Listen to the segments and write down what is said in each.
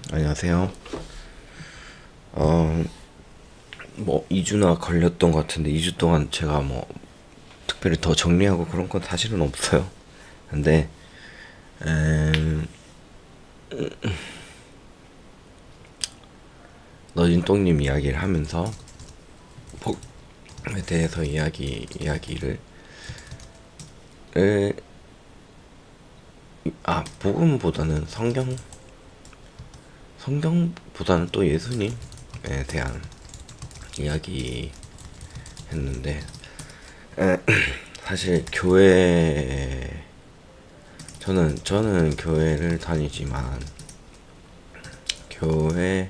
안녕하세요. 어, 2주나 걸렸던 것 같은데, 2주 동안 제가 특별히 더 정리하고 그런 건 사실은 없어요. 근데, 너진똥님 이야기를 하면서, 복에 대해서 이야기를, 복음보다는 성경보다는 또 예수님에 대한 이야기 했는데, 사실 저는 교회를 다니지만 교회라는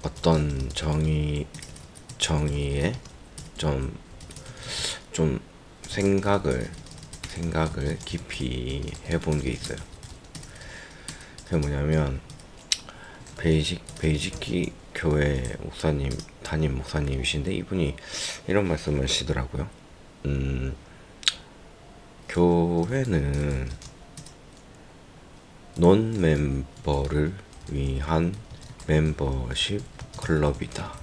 어떤 정의에 좀 좀 생각을 깊이 해본 게 있어요. 그게 뭐냐면 베이직기 교회 담임 목사님이신데, 이분이 이런 말씀을 하시더라고요. 교회는 논 멤버를 위한 멤버십 클럽이다.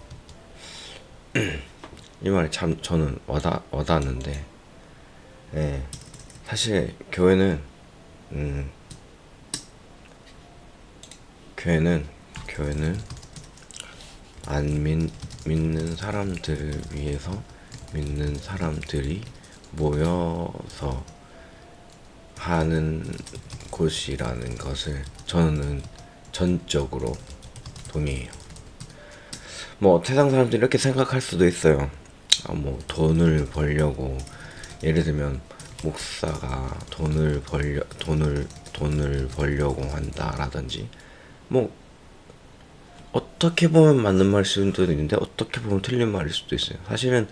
이 말이 참 저는 와닿았는데, 예, 사실 교회는 안 믿는 사람들을 위해서 믿는 사람들이 모여서 하는 곳이라는 것을 저는 전적으로 동의해요. 세상 사람들이 이렇게 생각할 수도 있어요. 돈을 벌려고, 예를 들면 목사가 돈을 벌려고 한다라든지, 뭐 어떻게 보면 맞는 말일 수도 있는데 어떻게 보면 틀린 말일 수도 있어요. 사실은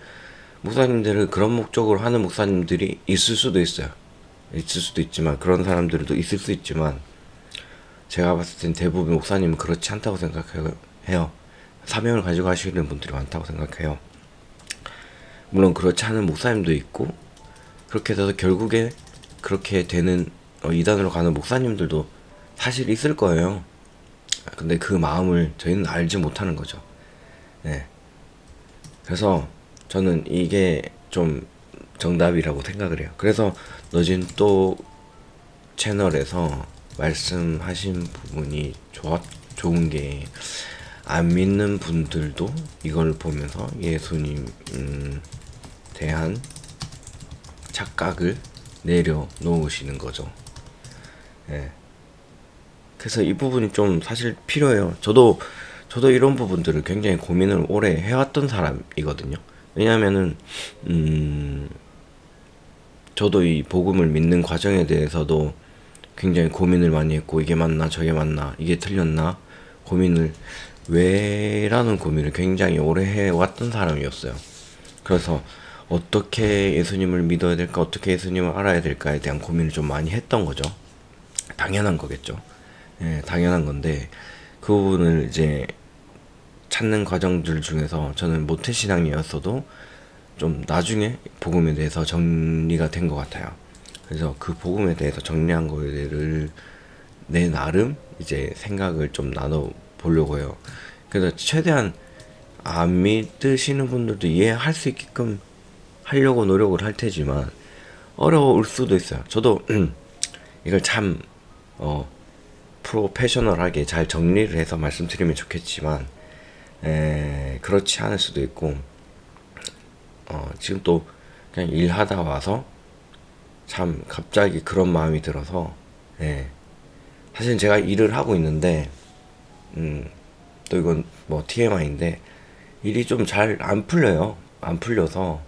목사님들을 그런 목적으로 하는 목사님들이 있을 수도 있어요. 있을 수도 있지만, 그런 사람들도 있을 수 있지만, 제가 봤을 땐 대부분 목사님은 그렇지 않다고 생각해요. 사명을 가지고 하시는 분들이 많다고 생각해요. 물론 그렇지 않은 목사님도 있고, 그렇게 돼서 결국에 그렇게 되는 이단으로 가는 목사님들도 사실 있을 거예요. 근데 그 마음을 저희는 알지 못하는 거죠. 네. 그래서 저는 이게 좀 정답이라고 생각을 해요. 그래서 너진 또 채널에서 말씀하신 부분이 좋은 게, 안 믿는 분들도 이걸 보면서 예수님 대한 착각을 내려놓으시는 거죠. 예. 그래서 이 부분이 좀 사실 필요해요. 저도 이런 부분들을 굉장히 고민을 오래 해왔던 사람이거든요. 왜냐하면은 저도 이 복음을 믿는 과정에 대해서도 굉장히 고민을 많이 했고, 이게 맞나 저게 맞나 이게 틀렸나 왜라는 고민을 굉장히 오래 해왔던 사람이었어요. 그래서 어떻게 예수님을 믿어야 될까, 어떻게 예수님을 알아야 될까에 대한 고민을 좀 많이 했던 거죠. 당연한 거겠죠. 예, 당연한 건데, 그 부분을 이제 찾는 과정들 중에서 저는 모태신앙이었어도 좀 나중에 복음에 대해서 정리가 된 것 같아요. 그래서 그 복음에 대해서 정리한 거를 내 나름 이제 생각을 좀 나눠 보려고 해요. 그래서 최대한 안 믿으시는 분들도 이해할 수 있게끔 하려고 노력을 할 테지만 어려울 수도 있어요. 저도 이걸 참 프로페셔널하게 잘 정리를 해서 말씀드리면 좋겠지만, 그렇지 않을 수도 있고, 지금 또 그냥 일하다 와서 참 갑자기 그런 마음이 들어서, 사실 제가 일을 하고 있는데, 또 이건 TMI인데, 일이 좀 잘 안 풀려요. 안 풀려서,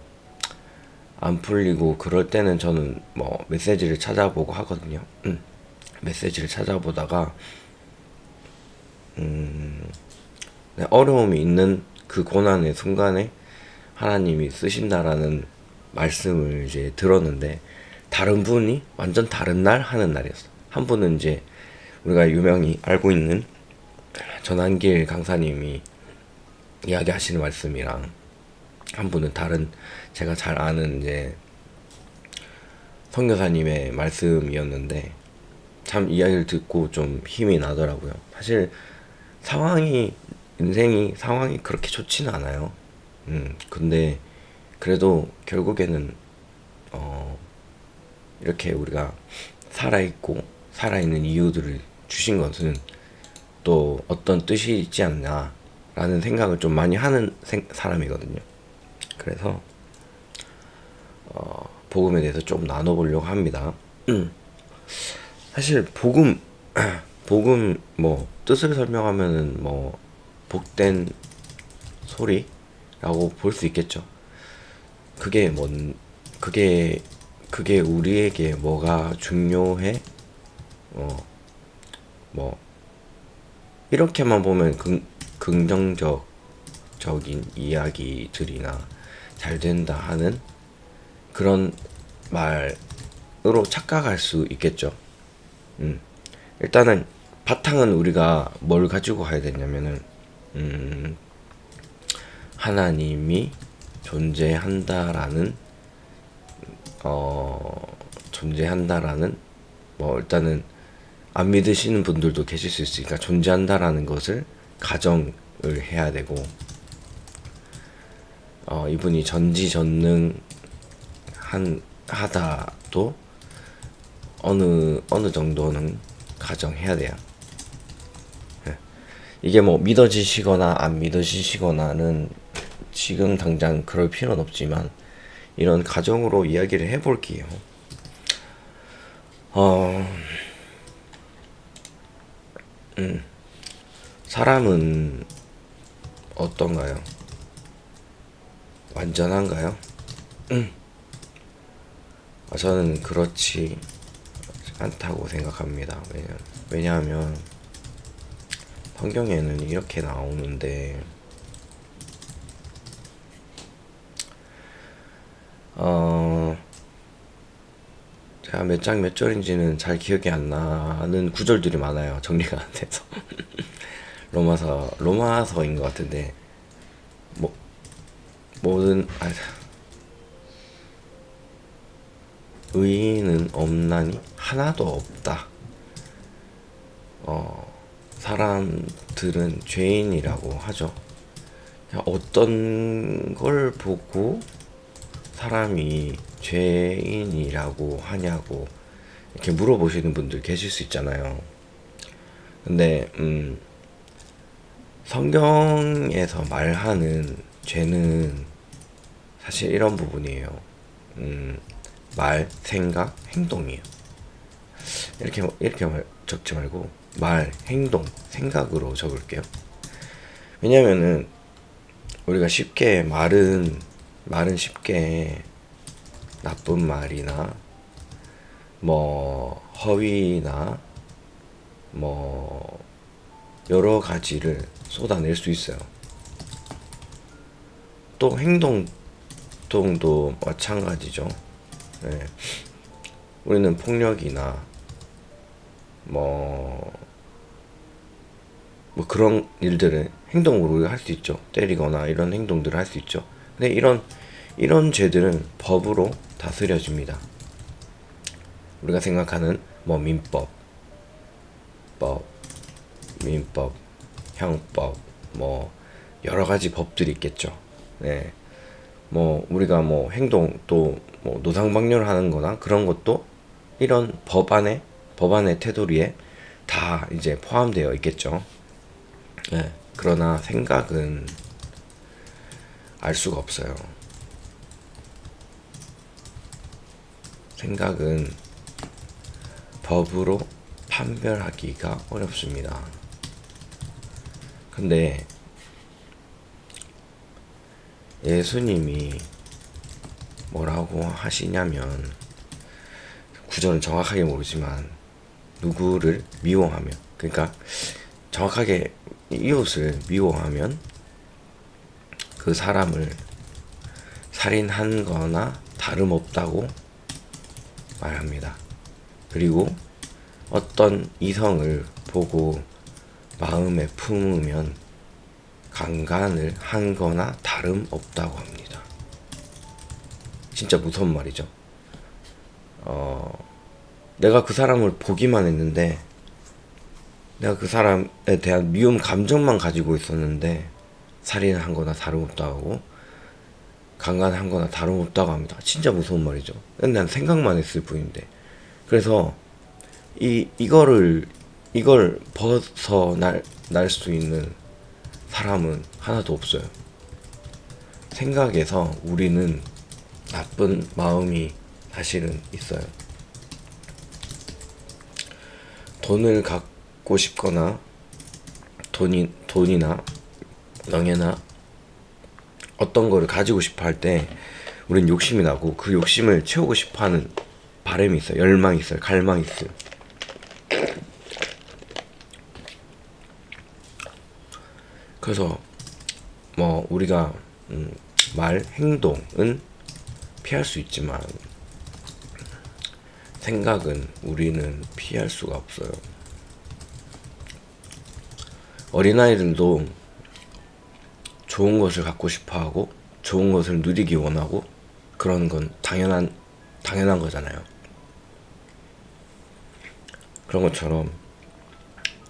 안 풀리고 그럴 때는 저는 메시지를 찾아보고 하거든요. 메시지를 찾아보다가 어려움이 있는 그 고난의 순간에 하나님이 쓰신다라는 말씀을 이제 들었는데, 다른 분이 완전 다른 날 하는 날이었어. 한 분은 이제 우리가 유명히 알고 있는 전한길 강사님이 이야기하시는 말씀이랑, 한 분은 다른 제가 잘 아는 이제 선교사님의 말씀이었는데, 참 이야기를 듣고 좀 힘이 나더라고요. 사실 인생이 상황이 그렇게 좋지는 않아요. 근데 그래도 결국에는 이렇게 우리가 살아있고 살아있는 이유들을 주신 것은 또 어떤 뜻이 있지 않나 라는 생각을 좀 많이 하는 사람이거든요. 그래서 복음에 대해서 좀 나눠보려고 합니다. 사실 복음 뭐 뜻을 설명하면은 뭐 복된 소리라고 볼 수 있겠죠. 그게 뭔 그게 그게 우리에게 뭐가 중요해? 뭐 이렇게만 보면 긍정적인 이야기들이나 잘 된다 하는 그런 말으로 착각할 수 있겠죠. 일단은 바탕은 우리가 뭘 가지고 가야 되냐면은 하나님이 존재한다라는 존재한다라는 뭐 일단은 안 믿으시는 분들도 계실 수 있으니까 존재한다라는 것을 가정을 해야 되고 이분이 하다도 어느 정도는 가정해야 돼요. 이게 뭐 믿어지시거나 안 믿어지시거나는 지금 당장 그럴 필요는 없지만 이런 가정으로 이야기를 해볼게요. 사람은 어떤가요? 완전한가요? 저는 그렇지 않다고 생각합니다. 왜냐하면 성경에는 이렇게 나오는데 제가 몇 장 몇 절인지는 잘 기억이 안 나는 구절들이 많아요. 정리가 안 돼서 로마서인 것 같은데 뭐 모든 의인은 없나니 하나도 없다. 사람들은 죄인이라고 하죠. 어떤 걸 보고 사람이 죄인이라고 하냐고 이렇게 물어보시는 분들 계실 수 있잖아요. 근데 성경에서 말하는 죄는 사실 이런 부분이에요. 말, 생각, 행동이에요. 이렇게 적지 말고 말, 행동, 생각으로 적을게요. 왜냐면은 우리가 쉽게 말은 쉽게 나쁜 말이나 뭐 허위나 뭐 여러 가지를 쏟아낼 수 있어요. 또 행동도 마찬가지죠. 네. 우리는 폭력이나 뭐 그런 일들을 행동으로 우리가 할 수 있죠. 때리거나 이런 행동들을 할 수 있죠. 근데 이런 죄들은 법으로 다스려집니다. 우리가 생각하는 뭐 민법, 형법, 뭐 여러 가지 법들이 있겠죠. 네. 뭐 우리가 뭐 행동 또 뭐 노상방뇨를 하는 거나 그런 것도 이런 법안의 테두리에 다 이제 포함되어 있겠죠. 네. 그러나 생각은 알 수가 없어요. 생각은 법으로 판별하기가 어렵습니다. 근데 예수님이 뭐라고 하시냐면 구절은 정확하게 모르지만 누구를 미워하면 그러니까 정확하게 이웃을 미워하면 그 사람을 살인한 거나 다름없다고 말합니다. 그리고 어떤 이성을 보고 마음에 품으면 강간을 한 거나 다름없다고 합니다. 진짜 무서운 말이죠. 내가 그 사람을 보기만 했는데, 내가 그 사람에 대한 미움 감정만 가지고 있었는데 살인한 거나 다름없다고, 강간한 거나 다름없다고 합니다. 진짜 무서운 말이죠. 근데 난 생각만 했을 뿐인데. 그래서 이걸 벗어날 수 있는 사람은 하나도 없어요. 생각에서 우리는 나쁜 마음이 사실은 있어요. 돈을 갖고 싶거나 돈이나 명예나 어떤 거를 가지고 싶어 할 때 우린 욕심이 나고, 그 욕심을 채우고 싶어 하는 바람이 있어요. 열망이 있어요. 갈망이 있어요. 그래서 뭐 우리가 말, 행동은 피할 수 있지만 생각은 우리는 피할 수가 없어요. 어린아이들도 좋은 것을 갖고 싶어 하고 좋은 것을 누리기 원하고 그런 건 당연한 거잖아요. 그런 것처럼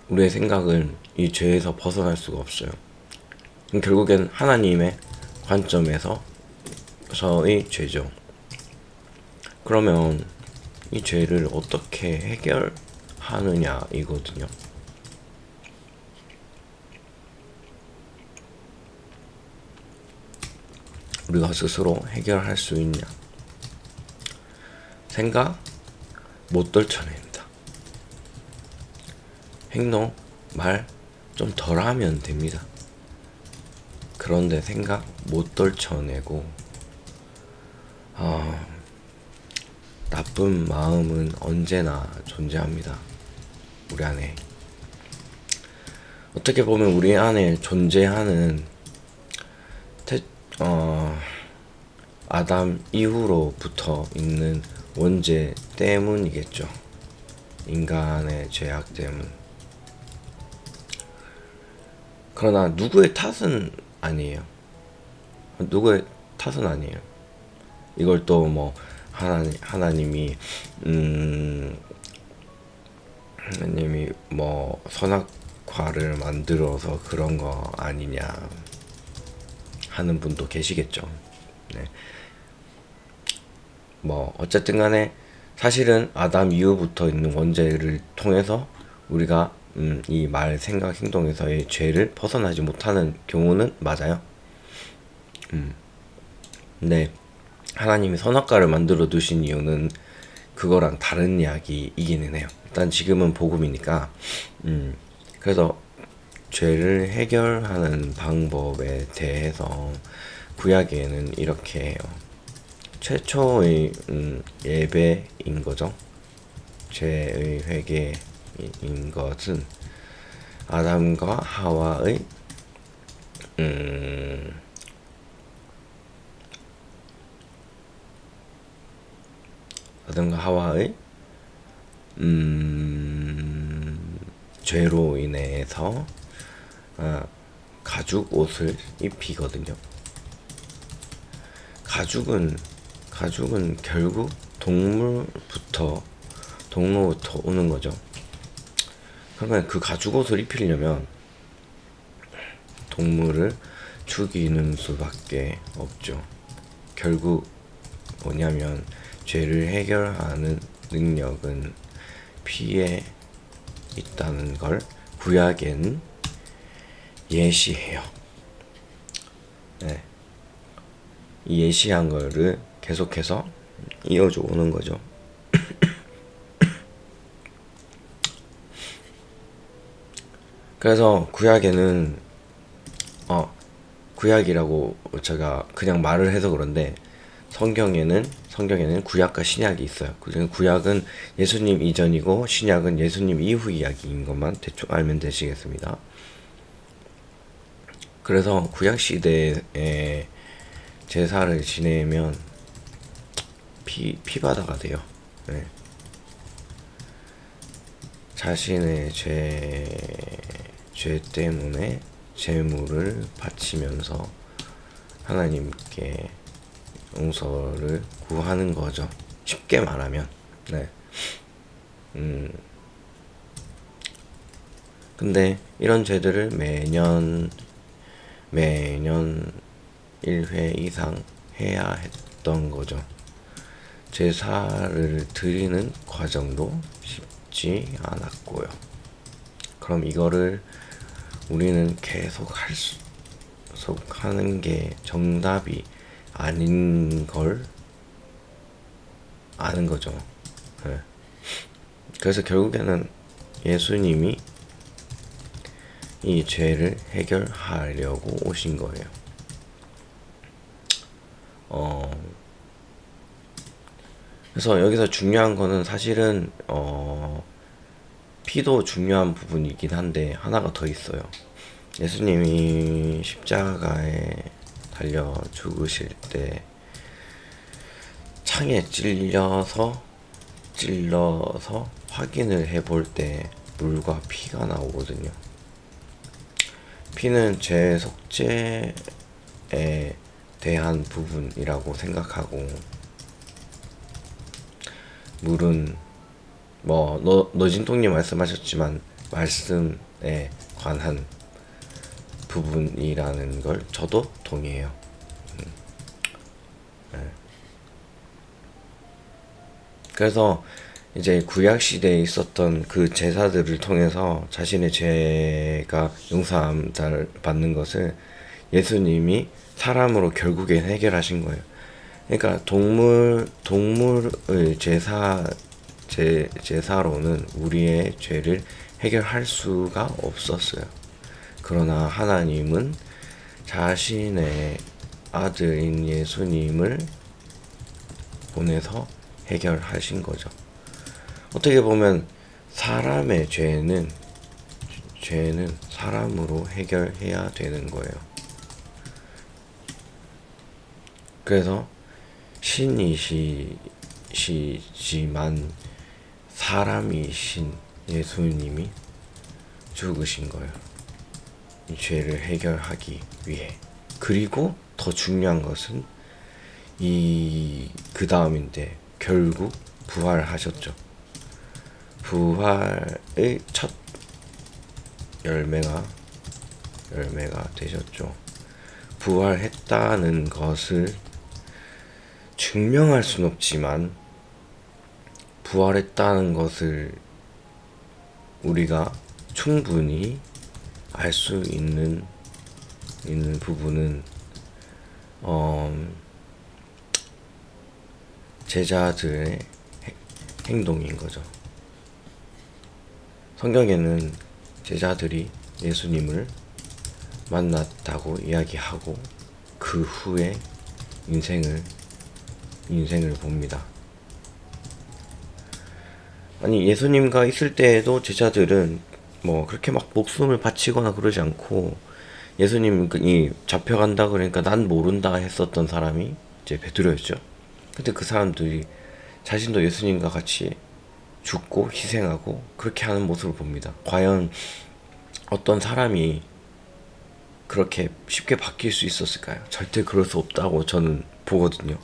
우리의 생각은 이 죄에서 벗어날 수가 없어요. 결국엔 하나님의 관점에서의 죄죠. 그러면 이 죄를 어떻게 해결하느냐 이거든요. 우리가 스스로 해결할 수 있냐? 생각 못 떨쳐냅니다. 행동, 말 좀 덜 하면 됩니다. 그런데 생각 못 떨쳐내고 나쁜 마음은 언제나 존재합니다. 우리 안에. 어떻게 보면 우리 안에 존재하는 아담 이후로부터 있는 원죄 때문이겠죠. 인간의 죄악 때문. 그러나 누구의 탓은 아니에요. 누구의 탓은 아니에요. 이걸 또 뭐 하나님이 뭐 선악과를 만들어서 그런 거 아니냐 하는 분도 계시겠죠. 네. 뭐 어쨌든 간에 사실은 아담 이후부터 있는 원죄를 통해서 우리가 이 말, 생각, 행동에서의 죄를 벗어나지 못하는 경우는 맞아요. 근데 하나님이 선악과를 만들어 두신 이유는 그거랑 다른 이야기이기는 해요. 일단 지금은 복음이니까 그래서 죄를 해결하는 방법에 대해서 구약에는 이렇게 해요. 최초의 예배인 거죠. 죄의 회개인 것은 아담과 하와의 죄로 인해서 가죽 옷을 입히거든요. 가죽은 결국 동물부터 오는 거죠. 그러면 그 가죽 옷을 입히려면 동물을 죽이는 수밖에 없죠. 결국 뭐냐면 죄를 해결하는 능력은 피에 있다는 걸 구약에는 예시해요. 네. 이 예시한 거를 계속해서 이어져 오는 거죠. 그래서 구약에는 구약이라고 제가 그냥 말을 해서 그런데 성경에는 구약과 신약이 있어요. 구약은 예수님 이전이고 신약은 예수님 이후 이야기인 것만 대충 알면 되시겠습니다. 그래서 구약 시대에 제사를 지내면 피바다가 돼요. 네. 자신의 죄 때문에 제물을 바치면서 하나님께 용서를 구하는 거죠. 쉽게 말하면. 네. 근데 이런 죄들을 매년 1회 이상 해야 했던 거죠. 제사를 드리는 과정도 쉽지 않았고요. 그럼 이거를 우리는 계속 하는 게 정답이 아닌 걸 아는 거죠. 네. 그래서 결국에는 예수님이 이 죄를 해결하려고 오신 거예요. 그래서 여기서 중요한 거는 사실은 피도 중요한 부분이긴 한데 하나가 더 있어요. 예수님이 십자가에 달려 죽으실 때 창에 찔러서 확인을 해볼 때 물과 피가 나오거든요. 피는 죄 속죄에 대한 부분이라고 생각하고, 물은 너진통님 말씀하셨지만 말씀에 관한 부분이라는 걸 저도 동의해요. 네. 그래서 이제 구약 시대에 있었던 그 제사들을 통해서 자신의 죄가 용서함 받는 것을 예수님이 사람으로 결국엔 해결하신 거예요. 그러니까 동물의 제사로는 우리의 죄를 해결할 수가 없었어요. 그러나 하나님은 자신의 아들인 예수님을 보내서 해결하신 거죠. 어떻게 보면 사람의 죄는 사람으로 해결해야 되는 거예요. 그래서 신이시지만 사람이신 예수님이 죽으신 거예요. 이 죄를 해결하기 위해. 그리고 더 중요한 것은 그 다음인데 결국 부활하셨죠. 부활의 첫 열매가 되셨죠. 부활했다는 것을 증명할 순 없지만 부활했다는 것을 우리가 충분히 알 수 있는 부분은 제자들의 행동인 거죠. 성경에는 제자들이 예수님을 만났다고 이야기하고 그 후에 인생을 봅니다. 아니, 예수님과 있을 때에도 제자들은 그렇게 막 목숨을 바치거나 그러지 않고, 예수님이 잡혀간다 그러니까 난 모른다 했었던 사람이 이제 베드로였죠. 근데 그 사람들이 자신도 예수님과 같이 죽고 희생하고 그렇게 하는 모습을 봅니다. 과연 어떤 사람이 그렇게 쉽게 바뀔 수 있었을까요? 절대 그럴 수 없다고 저는 보거든요.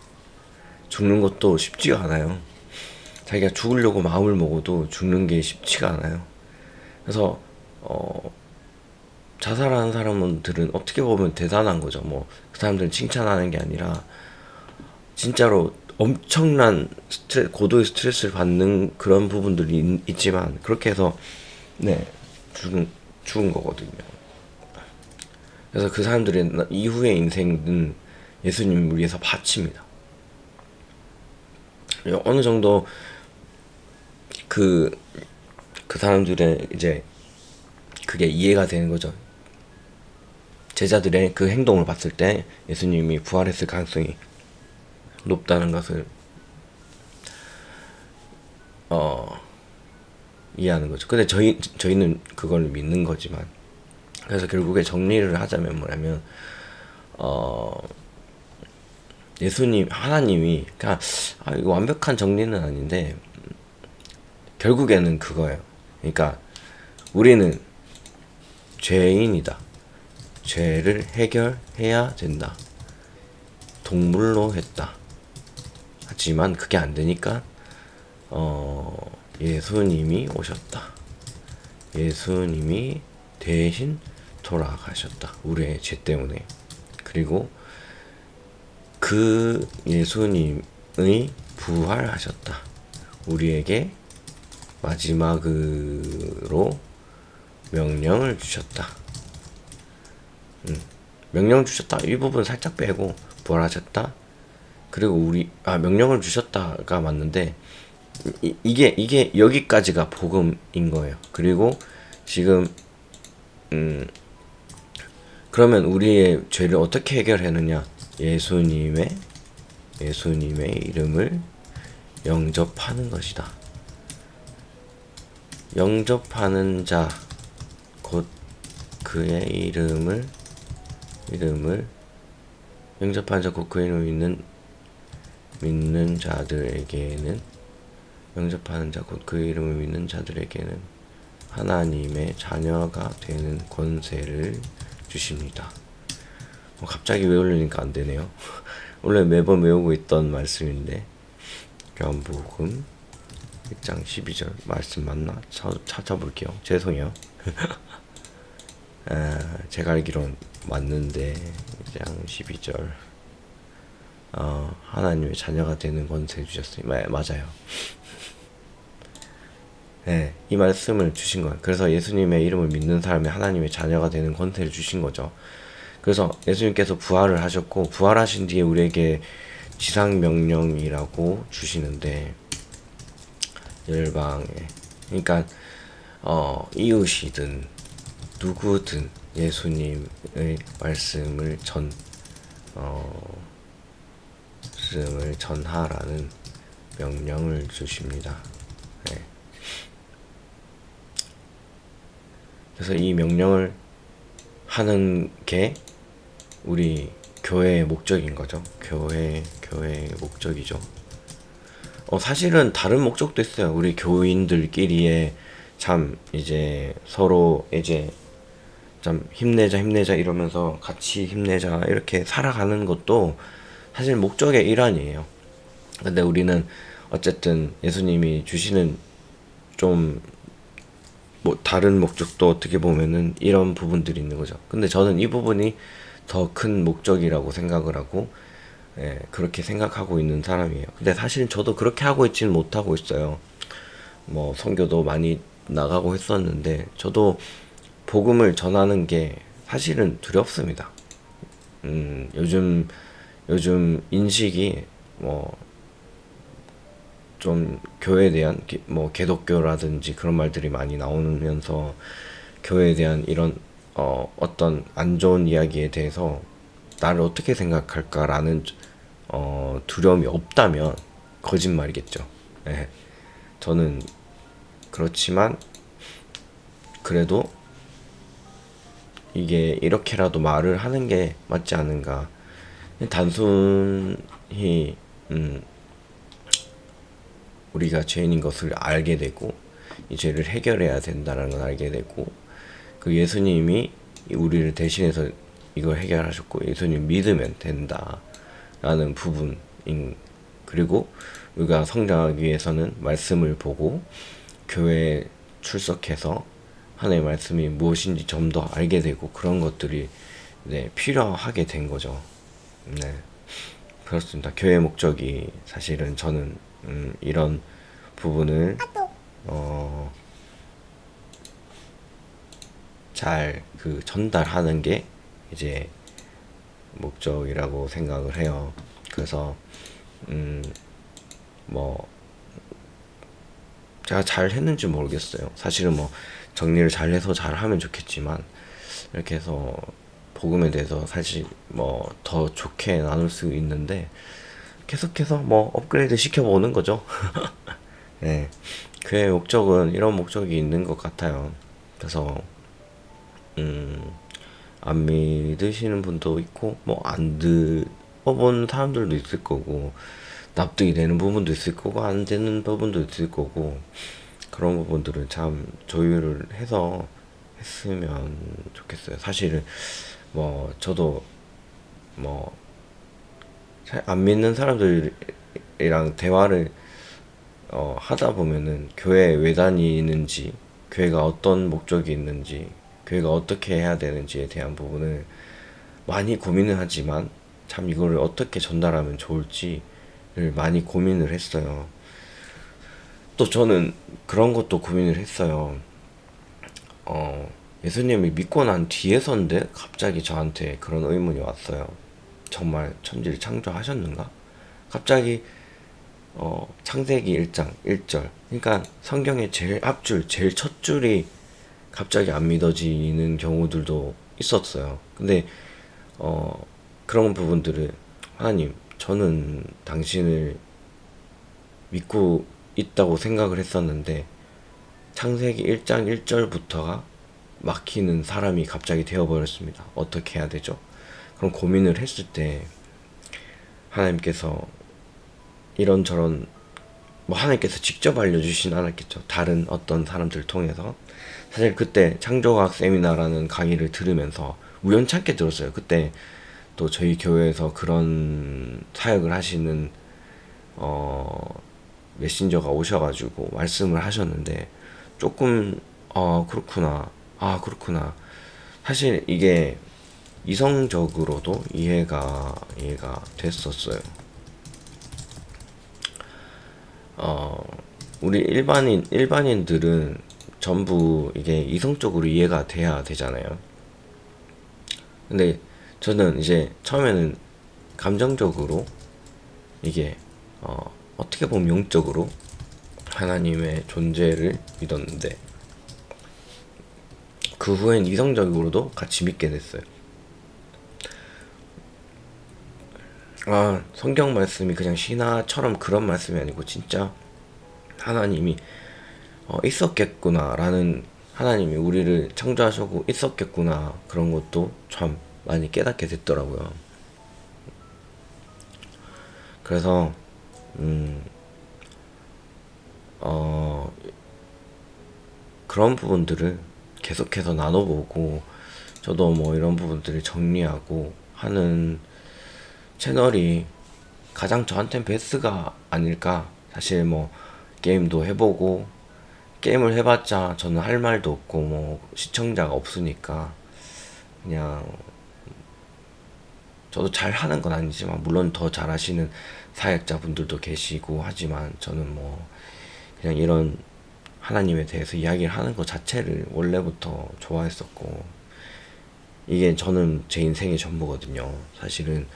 죽는 것도 쉽지가 않아요. 자기가 죽으려고 마음을 먹어도 죽는 게 쉽지가 않아요. 그래서 자살하는 사람들은 어떻게 보면 대단한 거죠. 그 사람들은 칭찬하는 게 아니라 진짜로 엄청난 고도의 스트레스를 받는 그런 부분들이 있지만 그렇게 해서 죽은 거거든요. 그래서 그 사람들의 이후의 인생은 예수님을 위해서 바칩니다. 어느 정도 그 사람들의 이제 그게 이해가 되는 거죠. 제자들의 그 행동을 봤을 때 예수님이 부활했을 가능성이 높다는 것을 이해하는 거죠. 근데 저희는 그걸 믿는 거지만, 그래서 결국에 정리를 하자면 뭐냐면 하나님이 그러니까 이거 완벽한 정리는 아닌데 결국에는 그거예요. 그러니까 우리는 죄인이다. 죄를 해결해야 된다. 동물로 했다. 하지만 그게 안 되니까 예수님이 오셨다. 예수님이 대신 돌아가셨다. 우리의 죄 때문에. 그리고 그 예수님의 부활하셨다. 우리에게 마지막으로 명령을 주셨다. 명령 주셨다. 이 부분 살짝 빼고 부활하셨다. 그리고 명령을 주셨다가 맞는데 이게 여기까지가 복음인 거예요. 그리고 지금 그러면 우리의 죄를 어떻게 해결하느냐? 예수님의 이름을 영접하는 것이다. 영접하는 자, 곧 그의 이름을 영접하는 자, 곧 그의 이름을 믿는 자들에게는 영접하는 자, 곧 그의 이름을 믿는 자들에게는 하나님의 자녀가 되는 권세를 주십니다. 갑자기 외우려니까 안 되네요. 원래 매번 외우고 있던 말씀인데, 요한복음 1장 12절 말씀 맞나? 찾아볼게요. 죄송해요. 제가 알기론 맞는데 1장 12절 하나님의 자녀가 되는 권세 주셨어요. 맞아요. 네, 이 말씀을 주신 거예요. 그래서 예수님의 이름을 믿는 사람이 하나님의 자녀가 되는 권세를 주신 거죠. 그래서 예수님께서 부활을 하셨고, 부활하신 뒤에 우리에게 지상명령이라고 주시는데, 열방에, 그러니까 이웃이든 누구든 예수님의 말씀을 전하라는 명령을 주십니다. 네. 그래서 이 명령을 하는 게 우리 교회의 목적인 거죠. 교회의 목적이죠. 사실은 다른 목적도 있어요. 우리 교인들끼리의 참 이제 서로 이제 참 힘내자 이러면서 같이 힘내자 이렇게 살아가는 것도 사실 목적의 일환이에요. 근데 우리는 어쨌든 예수님이 주시는 좀 뭐 다른 목적도 어떻게 보면은 이런 부분들이 있는 거죠. 근데 저는 이 부분이 더 큰 목적이라고 생각을 하고, 그렇게 생각하고 있는 사람이에요. 근데 사실 저도 그렇게 하고 있지는 못하고 있어요. 뭐 선교도 많이 나가고 했었는데 저도 복음을 전하는 게 사실은 두렵습니다. 요즘 인식이 뭐 좀 교회에 대한 뭐 개독교라든지 그런 말들이 많이 나오면서 교회에 대한 이런 어떤 안 좋은 이야기에 대해서 나를 어떻게 생각할까라는 두려움이 없다면 거짓말이겠죠. 네. 저는 그렇지만 그래도 이게 이렇게라도 말을 하는 게 맞지 않은가. 단순히 우리가 죄인인 것을 알게 되고 이 죄를 해결해야 된다는 걸 알게 되고, 그 예수님이 우리를 대신해서 이걸 해결하셨고 예수님 믿으면 된다라는 부분인, 그리고 우리가 성장하기 위해서는 말씀을 보고 교회에 출석해서 하나님의 말씀이 무엇인지 좀 더 알게 되고 그런 것들이 필요하게 된 거죠. 네, 그렇습니다. 교회의 목적이 사실은 저는 이런 부분을 잘 전달하는 게 이제 목적이라고 생각을 해요. 그래서 뭐 제가 잘 했는지 모르겠어요. 사실은 뭐 정리를 잘 해서 잘 하면 좋겠지만 이렇게 해서 복음에 대해서 사실 뭐 더 좋게 나눌 수 있는데 계속해서 뭐 업그레이드 시켜보는 거죠. 네, 그의 목적은 이런 목적이 있는 것 같아요. 그래서 안 믿으시는 분도 있고 뭐 안 들어본 사람들도 있을 거고, 납득이 되는 부분도 있을 거고 안 되는 부분도 있을 거고, 그런 부분들은 참 조율을 해서 했으면 좋겠어요. 사실은 뭐 저도 뭐 안 믿는 사람들이랑 대화를 하다 보면은 교회 왜 다니는지, 교회가 어떤 목적이 있는지, 교회가 어떻게 해야 되는지에 대한 부분을 많이 고민을 하지만 참 이거를 어떻게 전달하면 좋을지를 많이 고민을 했어요. 또 저는 그런 것도 고민을 했어요. 예수님을 믿고 난 뒤에서인데 갑자기 저한테 그런 의문이 왔어요. 정말 천지를 창조하셨는가? 갑자기 창세기 1장 1절, 그러니까 성경의 제일 앞줄, 제일 첫 줄이 갑자기 안 믿어지는 경우들도 있었어요. 근데 그런 부분들을, 하나님, 저는 당신을 믿고 있다고 생각을 했었는데 창세기 1장 1절부터가 막히는 사람이 갑자기 되어버렸습니다. 어떻게 해야 되죠? 그런 고민을 했을 때 하나님께서 이런저런, 뭐 하나님께서 직접 알려주진 않았겠죠. 다른 어떤 사람들을 통해서. 사실 그때 창조과학 세미나라는 강의를 들으면서 우연찮게 들었어요. 그때 또 저희 교회에서 그런 사역을 하시는 메신저가 오셔가지고 말씀을 하셨는데 조금 그렇구나, 그렇구나. 사실 이게 이성적으로도 이해가 됐었어요. 우리 일반인들은 전부 이게 이성적으로 이해가 돼야 되잖아요. 근데 저는 이제 처음에는 감정적으로 이게 어떻게 보면 영적으로 하나님의 존재를 믿었는데 그 후엔 이성적으로도 같이 믿게 됐어요. 성경 말씀이 그냥 신화처럼 그런 말씀이 아니고 진짜 하나님이 있었겠구나라는, 하나님이 우리를 창조하시고 있었겠구나, 그런 것도 참 많이 깨닫게 됐더라고요. 그래서 그런 부분들을 계속해서 나눠보고 저도 뭐 이런 부분들을 정리하고 하는 채널이 가장 저한텐 베스트가 아닐까. 사실 뭐 게임도 해보고, 게임을 해봤자 저는 할 말도 없고 뭐 시청자가 없으니까 그냥, 저도 잘 하는 건 아니지만 물론 더 잘하시는 사역자분들도 계시고 하지만 저는 뭐 그냥 이런 하나님에 대해서 이야기를 하는 것 자체를 원래부터 좋아했었고, 이게 저는 제 인생의 전부거든요. 사실은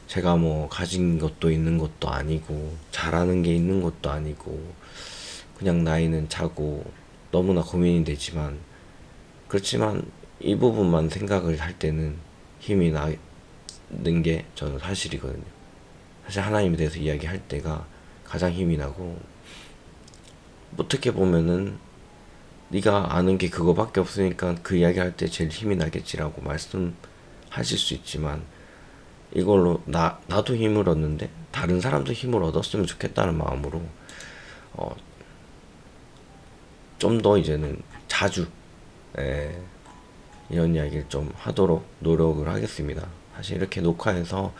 제가 뭐 가진 것도 있는 것도 아니고 잘하는 게 있는 것도 아니고 그냥 나이는 차고 너무나 고민이 되지만, 그렇지만 이 부분만 생각을 할 때는 힘이 나는 게 저는 사실이거든요. 사실 하나님에 대해서 이야기할 때가 가장 힘이 나고, 어떻게 보면은 네가 아는 게 그거밖에 없으니까 그 이야기할 때 제일 힘이 나겠지라고 말씀하실 수 있지만, 이걸로 나도 힘을 얻는데 다른 사람도 힘을 얻었으면 좋겠다는 마음으로 좀 더 이제는 자주 이런 이야기를 좀 하도록 노력을 하겠습니다. 사실 이렇게 녹화해서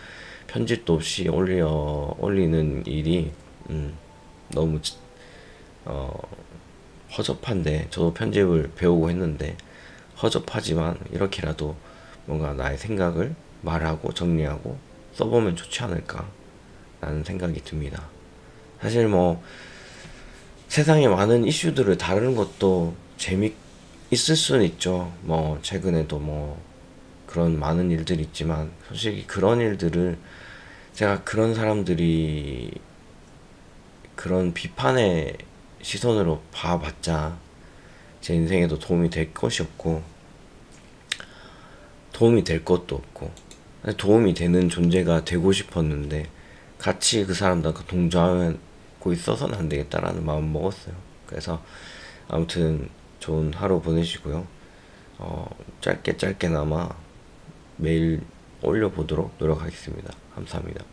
편집도 없이 올리는 일이 너무 허접한데, 저도 편집을 배우고 했는데 허접하지만 이렇게라도 뭔가 나의 생각을 말하고 정리하고 써보면 좋지 않을까 라는 생각이 듭니다. 사실 뭐 세상에 많은 이슈들을 다루는 것도 있을 수는 있죠. 뭐 최근에도 뭐 그런 많은 일들이 있지만, 솔직히 그런 일들을 제가 그런 사람들이 그런 비판의 시선으로 봐봤자 제 인생에도 도움이 될 것이 없고 도움이 될 것도 없고, 도움이 되는 존재가 되고 싶었는데 같이 그 사람들과 동조하고 있어서는 안 되겠다라는 마음 먹었어요. 그래서 아무튼 좋은 하루 보내시고요. 짧게나마 매일 올려보도록 노력하겠습니다. 감사합니다.